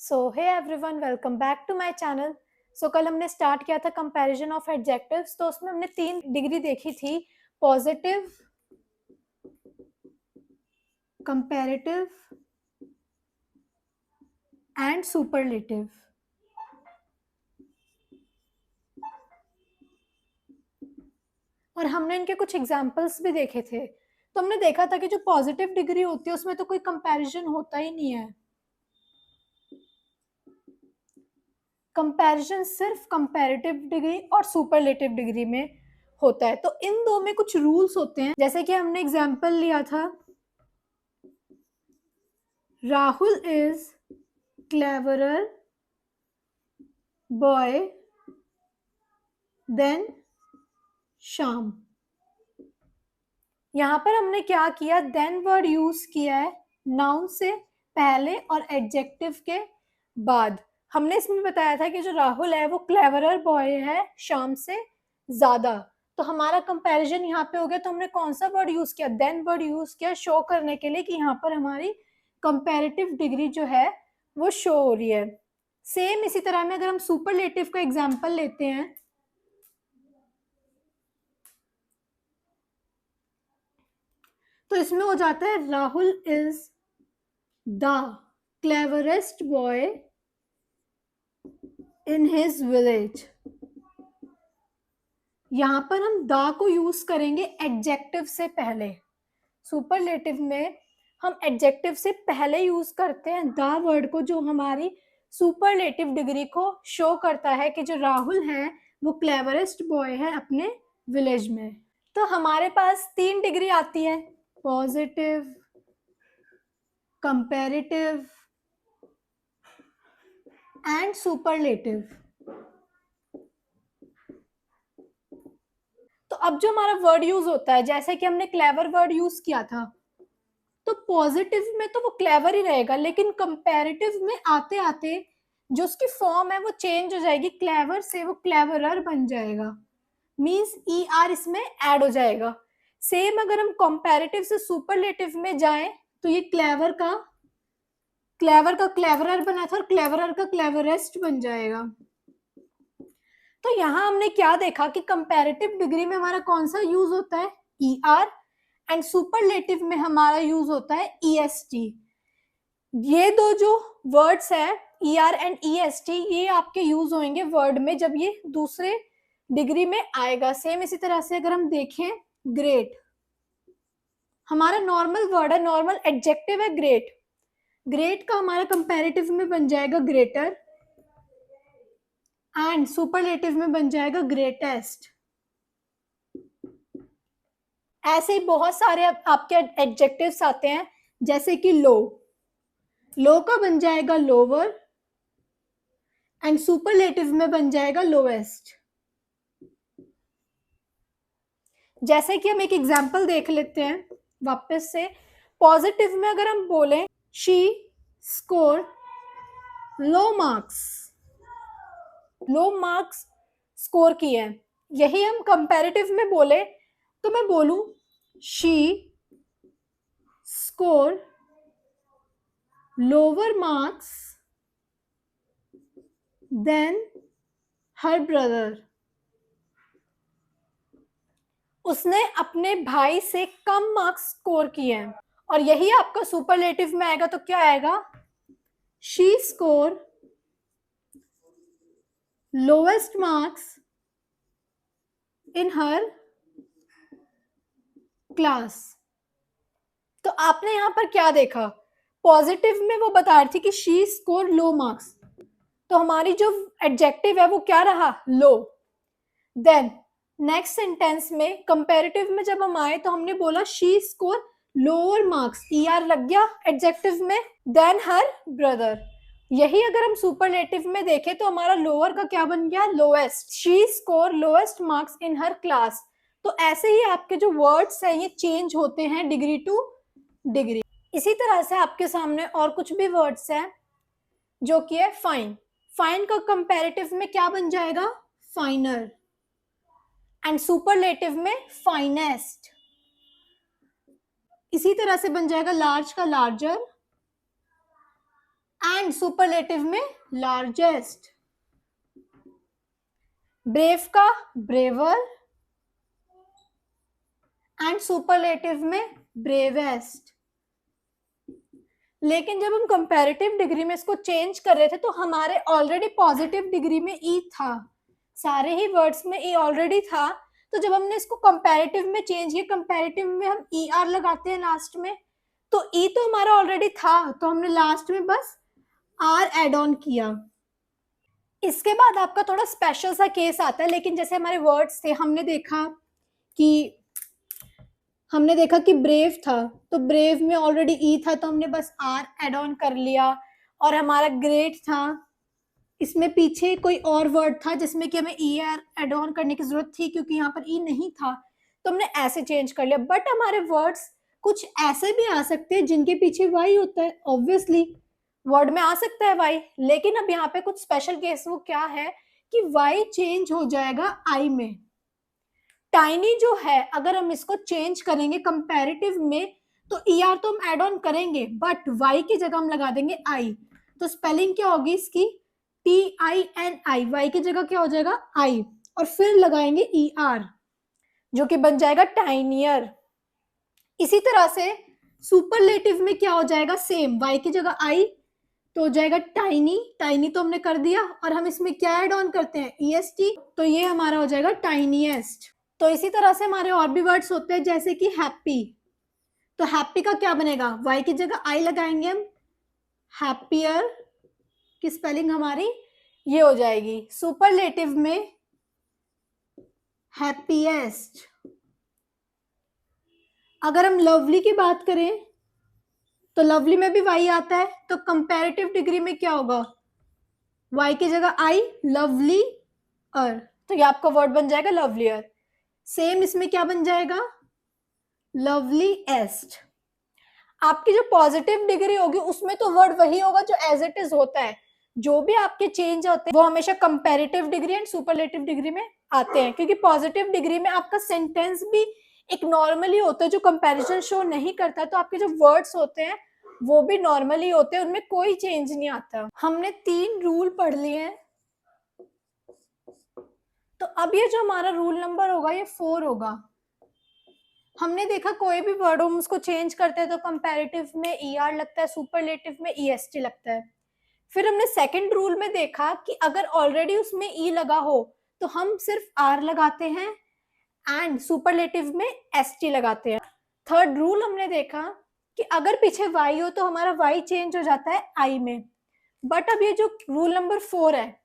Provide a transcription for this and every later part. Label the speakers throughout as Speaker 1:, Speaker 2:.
Speaker 1: So hey everyone, welcome back to my channel. So कल हमने start किया था कंपैरिजन ऑफ एडजेक्टिव्स। तो उसमें हमने 3 डिग्री देखी थी, पॉजिटिव, कंपैरेटिव एंड सुपरलेटिव। और हमने इनके कुछ एग्जांपल्स भी देखे थे। तो हमने देखा था कि जो पॉजिटिव डिग्री होती है उसमें तो कोई कंपैरिजन होता ही नहीं है। कंपैरिजन सिर्फ कंपैरेटिव डिग्री और सुपरलेटिव डिग्री में होता है। तो इन दो में कुछ रूल्स होते हैं, जैसे कि हमने एग्जांपल लिया था, Rahul is cleverer boy than Shyam. यहां पर हमने क्या किया, देन वर्ड यूज किया है नाउन से पहले और एडजेक्टिव के बाद। हमने इसमें बताया था कि जो राहुल है वो क्लेवरर बॉय है श्याम से ज्यादा। तो हमारा कंपैरिजन यहाँ पे हो गया। तो हमने कौन सा वर्ड यूज किया, देन वर्ड यूज किया, शो करने के लिए कि यहाँ पर हमारी कंपैरेटिव डिग्री जो है वो शो हो रही है। सेम इसी तरह में अगर हम सुपरलेटिव का एग्जांपल लेते हैं, तो इसमें हो जाता है Rahul is the cleverest boy in his village. यहां पर हम द को यूज करेंगे एडजेक्टिव से पहले। सुपरलेटिव में हम एडजेक्टिव से पहले यूज करते हैं द वर्ड को, जो हमारी सुपरलेटिव डिग्री को शो करता है कि जो राहुल है वो क्लेवरेस्ट बॉय है अपने विलेज में। तो हमारे पास 3 डिग्री आती है, पॉजिटिव, कंपैरेटिव एंड सुपरलेटिव। तो अब जो हमारा वर्ड यूज होता है, जैसे कि हमने क्लेवर वर्ड यूज किया था, तो पॉजिटिव में तो वो क्लेवर ही रहेगा, लेकिन कंपैरेटिव में आते आते जो उसकी फॉर्म है वो चेंज हो जाएगी, क्लेवर से वो क्लेवरर बन जाएगा। मींस ER इसमें ऐड हो जाएगा। सेम अगर हम कंपैरेटिव से सुपरलेटिव में जाएं तो ये क्लेवर का क्लेवरर बना था और क्लेवरर का क्लेवरेस्ट बन जाएगा। तो यहां हमने क्या देखा कि कंपैरेटिव डिग्री में हमारा कौन सा यूज होता है, ER, एंड सुपरलेटिव में हमारा यूज होता है EST। ये दो जो वर्ड्स है ER एंड EST, ये आपके यूज होंगे वर्ड में जब ये दूसरे डिग्री में आएगा। सेम इसी तरह से अगर हम देखें, ग्रेट हमारा नॉर्मल वर्ड है, नॉर्मल एडजेक्टिव है ग्रेट। ग्रेट का हमारा कंपैरेटिव में बन जाएगा ग्रेटर एंड सुपरलेटिव में बन जाएगा ग्रेटेस्ट। ऐसे ही बहुत सारे आपके एडजेक्टिव्स आते हैं, जैसे कि लो, लो का बन जाएगा लोअर एंड सुपरलेटिव में बन जाएगा लोएस्ट। जैसे कि हम एक एग्जांपल देख लेते हैं वापस से। पॉजिटिव में अगर हम बोलें, she score low marks, low marks score किए हैं। यही हम कंपैरेटिव में बोले तो मैं बोलूं she score lower marks than her brother. उसने अपने भाई से कम मार्क्स स्कोर किए हैं। और यही आपका सुपरलेटिव में आएगा तो क्या आएगा, she score lowest marks in her class. तो आपने यहां पर क्या देखा, पॉजिटिव में वो बता रही थी कि शी स्कोर लो मार्क्स, तो हमारी जो एडजेक्टिव है वो क्या रहा, लो। देन नेक्स्ट सेंटेंस में कंपैरेटिव में जब हम आए तो हमने बोला she score lower marks, ER लग गया एडजेक्टिव में, देन हर ब्रदर। यही अगर हम सुपरलेटिव में देखें तो हमारा लोअर का क्या बन गया, lowest. She score lowest marks in her class. तो ऐसे ही आपके जो वर्ड्स हैं ये चेंज होते हैं डिग्री टू डिग्री। इसी तरह से आपके सामने और कुछ भी वर्ड्स हैं, जो कि है फाइन। फाइन का कंपैरेटिव में क्या बन जाएगा, फाइनर, एंड सुपरलेटिव में फाइनेस्ट। इसी तरह से बन जाएगा लार्ज का लार्जर एंड सुपरलेटिव में लार्जेस्ट, ब्रेव का ब्रेवर, एंड सुपरलेटिव में ब्रेवेस्ट। लेकिन जब हम कंपैरेटिव डिग्री में इसको चेंज कर रहे थे तो हमारे ऑलरेडी पॉजिटिव डिग्री में ई था, सारे ही वर्ड्स में ई ऑलरेडी था। तो जब हमने इसको कंपैरेटिव में चेंज किया, कंपैरेटिव में हम ई आर लगाते हैं लास्ट में, तो ई तो हमारा ऑलरेडी था, तो हमने लास्ट में बस आर एड ऑन किया। इसके बाद आपका थोड़ा स्पेशल सा केस आता है, लेकिन जैसे हमारे वर्ड्स थे, हमने देखा कि ब्रेव था, तो ब्रेव में ऑलरेडी ई था, तो हमने बस आर एड ऑन कर लिया। और हमारा ग्रेट था, इसमें पीछे कोई और वर्ड था जिसमें कि हमें ई आर एड ऑन करने की जरूरत थी, क्योंकि यहाँ पर ई नहीं था, तो हमने ऐसे चेंज कर लिया। बट हमारे वर्ड्स कुछ ऐसे भी आ सकते हैं जिनके पीछे वाई होता है, ऑब्वियसली वर्ड में आ सकता है वाई, लेकिन अब यहाँ पे कुछ स्पेशल केस वो क्या है कि वाई चेंज हो जाएगा आई में। टाइनी जो है, अगर हम इसको चेंज करेंगे कंपैरेटिव में, तो ई आर तो हम एड ऑन करेंगे, बट वाई की जगह हम लगा देंगे आई। तो स्पेलिंग क्या होगी इसकी, TINI, वाई की जगह क्या हो जाएगा आई, और फिर लगाएंगे ई आर, जो कि बन जाएगा टाइनियर। इसी तरह से सुपरलेटिव में क्या हो जाएगा, सेम, वाई की जगह आई तो हो जाएगा टाइनी, टाइनी तो हमने कर दिया, और हम इसमें क्या एड ऑन करते हैं, EST, तो ये हमारा हो जाएगा टाइनीएस्ट। तो इसी तरह से हमारे और भी वर्ड्स होते हैं, जैसे कि हैप्पी, तो हैप्पी का क्या बनेगा, वाई की जगह आई लगाएंगे हम, हैप्पियर की स्पेलिंग हमारी ये हो जाएगी। सुपरलेटिव में हैप्पीएस्ट। अगर हम लवली की बात करें तो लवली में भी वाई आता है, तो कंपैरेटिव डिग्री में क्या होगा, वाई की जगह आई, लवली अर, तो ये आपका वर्ड बन जाएगा लवलियर। सेम इसमें क्या बन जाएगा, लवली एस्ट। आपकी जो पॉजिटिव डिग्री होगी उसमें तो वर्ड वही होगा जो एज इट इज होता है, जो भी आपके चेंज होते हैं वो हमेशा comparative degree and superlative degree में आते हैं, क्योंकि पॉजिटिव डिग्री में आपका सेंटेंस भी एक नॉर्मली होता है जो कंपैरिजन शो नहीं करता, तो आपके जो वर्ड्स होते हैं वो भी नॉर्मली होते हैं, उनमें कोई चेंज नहीं आता। हमने 3 रूल पढ़ लिए हैं, तो अब ये जो हमारा रूल नंबर होगा ये 4 होगा। हमने देखा कोई भी वर्ड हम उसको चेंज करते हैं तो कंपैरेटिव में ई आर लगता है, सुपरलेटिव में EST लगता है। फिर हमने सेकंड रूल में देखा कि अगर ऑलरेडी उसमें ई लगा हो तो हम सिर्फ आर लगाते हैं, एंड सुपरलेटिव में ST लगाते हैं। थर्ड रूल हमने देखा कि अगर पीछे वाई हो तो हमारा वाई चेंज हो जाता है आई में। बट अब ये जो रूल नंबर 4 है,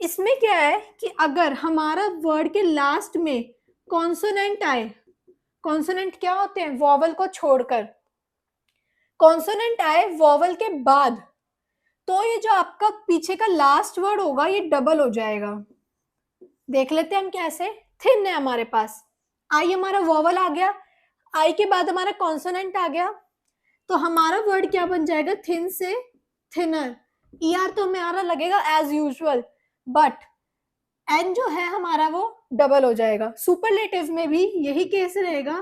Speaker 1: इसमें क्या है कि अगर हमारा वर्ड के लास्ट में कॉन्सोनेंट आए, कॉन्सोनेंट क्या होते हैं, वॉवल को छोड़कर, कॉन्सोनेंट आए वॉवल के बाद, तो ये जो आपका पीछे का लास्ट वर्ड होगा ये डबल हो जाएगा। देख लेते हैं हम कैसे। थिन है हमारे पास, आई हमारा वॉवल आ गया, आई के बाद हमारा कॉन्सोनेंट आ गया, तो हमारा वर्ड क्या बन जाएगा, थिन से थिनर। ई आर तो हमारा लगेगा एज यूजुअल, बट एन जो है हमारा वो डबल हो जाएगा। सुपरलेटिव में भी यही केस रहेगा,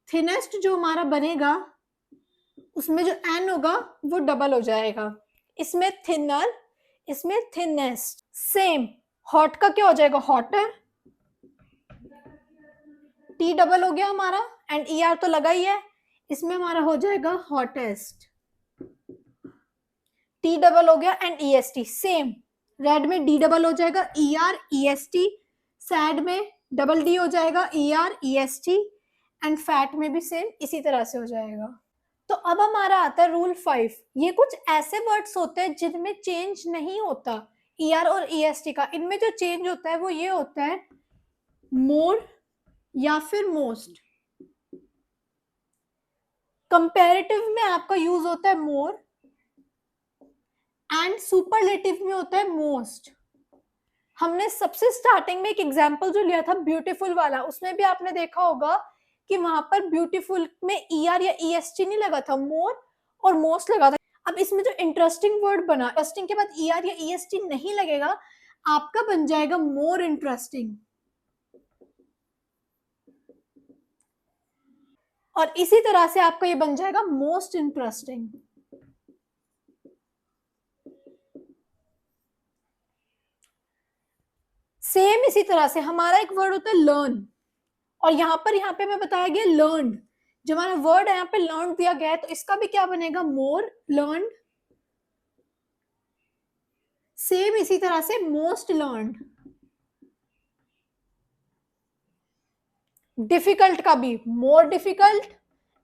Speaker 1: थिनेस्ट जो हमारा बनेगा उसमें जो एन होगा वो डबल हो जाएगा, इसमें थिनर, इसमें थिनेस्ट। सेम हॉट का क्या हो जाएगा, हॉटर, टी डबल हो गया हमारा, एंड ई आर तो लगा ही है, इसमें हमारा हो जाएगा हॉटेस्ट, टी डबल हो गया, एंड EST। सेम रेड में डी डबल हो जाएगा, ER EST, सैड में डबल डी हो जाएगा, ER EST, एंड फैट में भी सेम इसी तरह से हो जाएगा। तो अब हमारा आता है रूल 5। ये कुछ ऐसे वर्ड्स होते हैं जिनमें चेंज नहीं होता ER और EST का, इनमें जो चेंज होता है वो ये होता है मोर या फिर मोस्ट। कंपैरेटिव में आपका यूज होता है मोर, एंड सुपरलेटिव में होता है मोस्ट। हमने सबसे स्टार्टिंग में एक एग्जांपल जो लिया था ब्यूटीफुल वाला, उसमें भी आपने देखा होगा कि वहां पर ब्यूटीफुल में ER या EST नहीं लगा था, मोर और मोस्ट लगा था। अब इसमें जो इंटरेस्टिंग वर्ड बना, इंटरेस्टिंग के बाद ER या EST नहीं लगेगा, आपका बन जाएगा मोर इंटरेस्टिंग। और इसी तरह से आपका ये बन जाएगा मोस्ट इंटरेस्टिंग। सेम इसी तरह से हमारा एक वर्ड होता है लर्न, और यहाँ पे हमें बताया गया लर्न, जो हमारा वर्ड है यहाँ पे लर्न दिया गया है, तो इसका भी क्या बनेगा, मोर लर्न। सेम इसी तरह से मोस्ट लर्न, डिफिकल्ट का भी more difficult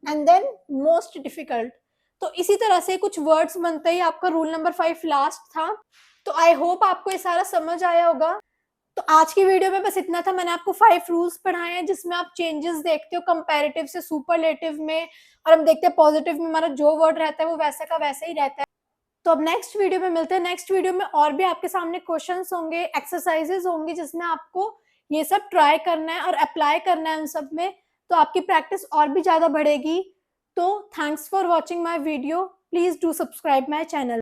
Speaker 1: and then most difficult. तो इसी तरह से कुछ वर्ड्स बनते ही आपका रूल नंबर 5 लास्ट था। तो आई होप आपको ये सारा समझ आया होगा। तो आज की वीडियो में बस इतना था। मैंने आपको 5 रूल्स पढ़ाए हैं जिसमें आप चेंजेस देखते हो कंपैरेटिव से सुपरलेटिव में, और हम देखते हैं पॉजिटिव में हमारा जो वर्ड रहता है वो वैसा का वैसा ही रहता है। तो अब नेक्स्ट वीडियो में मिलते हैं। नेक्स्ट वीडियो में और भी आपके सामने क्वेश्चंस होंगे, एक्सरसाइजेस होंगी, जिसमें आपको ये सब ट्राई करना है और अप्लाई करना है उन सब में, तो आपकी प्रैक्टिस और भी ज्यादा बढ़ेगी। तो thanks for watching my video, please do subscribe my channel.